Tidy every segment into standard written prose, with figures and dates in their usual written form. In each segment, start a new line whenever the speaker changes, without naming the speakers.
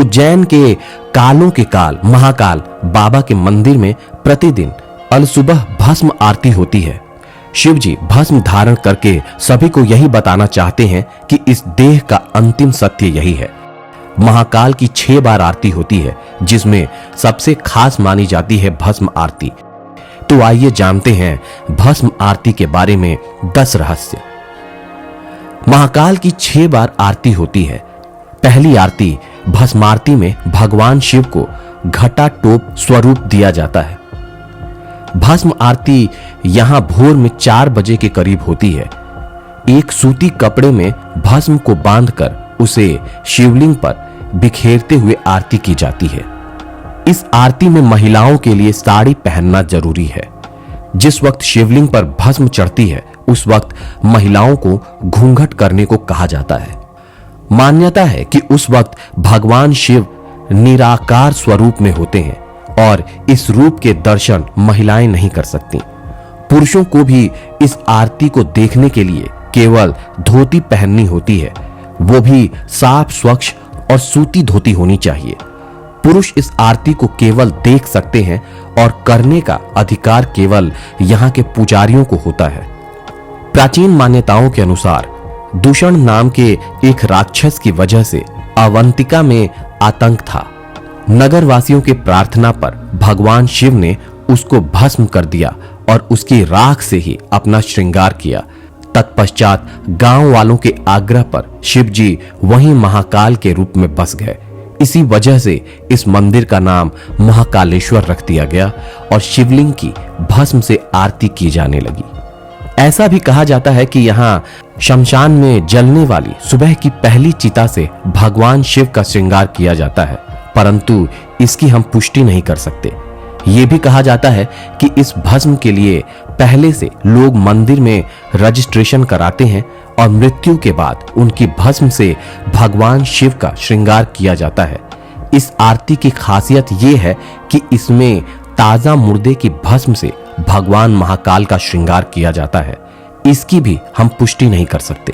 उज्जैन के कालों के काल महाकाल बाबा के मंदिर में प्रतिदिन अलसुबह भस्म आरती होती है। शिव जी भस्म धारण करके सभी को यही बताना चाहते हैं कि इस देह का अंतिम सत्य यही है। महाकाल की 6 बार आरती होती है, जिसमें सबसे खास मानी जाती है भस्म आरती। तो आइए जानते हैं भस्म आरती के बारे में 10 रहस्य। महाकाल की 6 बार आरती होती है। पहली आरती भस्मारती में भगवान शिव को घटा टोप स्वरूप दिया जाता है। भस्म आरती यहां भोर में 4 बजे के करीब होती है। एक सूती कपड़े में भस्म को बांधकर उसे शिवलिंग पर बिखेरते हुए आरती की जाती है। इस आरती में महिलाओं के लिए साड़ी पहनना जरूरी है। जिस वक्त शिवलिंग पर भस्म चढ़ती है उस वक्त महिलाओं को घूंघट करने को कहा जाता है। मान्यता है कि उस वक्त भगवान शिव निराकार स्वरूप में होते हैं और इस रूप के दर्शन महिलाएं नहीं कर सकती। पुरुषों को भी इस आरती को देखने के लिए केवल धोती पहननी होती है, वो भी साफ स्वच्छ और सूती धोती होनी चाहिए। पुरुष इस आरती को केवल देख सकते हैं और करने का अधिकार केवल यहाँ के पुजारियों को होता है। प्राचीन मान्यताओं के अनुसार दूषण नाम के एक राक्षस की वजह से अवंतिका में आतंक था। नगरवासियों के प्रार्थना पर भगवान शिव ने उसको भस्म कर दिया और उसकी राख से ही अपना श्रृंगार किया। तत्पश्चात गांव वालों के आग्रह पर शिव जी वहीं महाकाल के रूप में बस गए। इसी वजह से इस मंदिर का नाम महाकालेश्वर रख दिया गया और शिवलिंग की भस्म से आरती की जाने लगी। ऐसा भी कहा जाता है कि यहाँ शमशान में जलने वाली सुबह की पहली चिता से भगवान शिव का श्रृंगार किया जाता है, परंतु इसकी हम पुष्टि नहीं कर सकते। ये भी कहा जाता है कि इस भस्म के लिए पहले से लोग मंदिर में रजिस्ट्रेशन कराते हैं और मृत्यु के बाद उनकी भस्म से भगवान शिव का श्रृंगार किया जाता है। इस आरती की खासियत ये है कि इसमें ताजा मुर्दे की भस्म से भगवान महाकाल का श्रृंगार किया जाता है। इसकी भी हम पुष्टि नहीं कर सकते।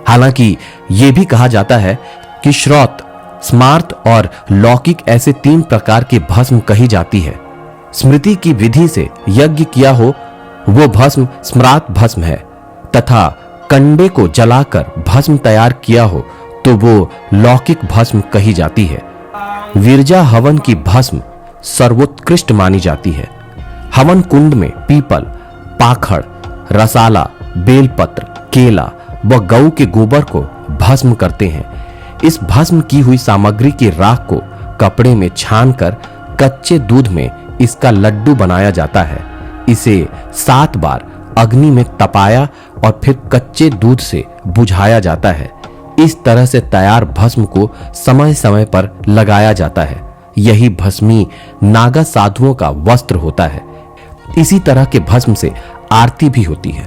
हालांकि यह भी कहा जाता है कि श्रौत, स्मार्त और लौकिक ऐसे 3 प्रकार के भस्म कही जाती है। स्मृति की विधि से यज्ञ किया हो वो भस्म स्मृत भस्म है, तथा कंडे को जलाकर भस्म तैयार किया हो तो वो लौकिक भस्म कही जाती है। विरजा हवन की भस्म सर्वोत्कृष्ट मानी जाती है। हवन कुंड में पीपल, पाखड़, रसाला, बेलपत्र, केला व गऊ के गोबर को भस्म करते हैं। इस भस्म की हुई सामग्री की राख को कपड़े में छानकर कच्चे दूध में इसका लड्डू बनाया जाता है। इसे 7 बार अग्नि में तपाया और फिर कच्चे दूध से बुझाया जाता है। इस तरह से तैयार भस्म को समय समय पर लगाया जाता है। यही भस्मी नागा साधुओं का वस्त्र होता है। इसी तरह के भस्म से आरती भी होती है।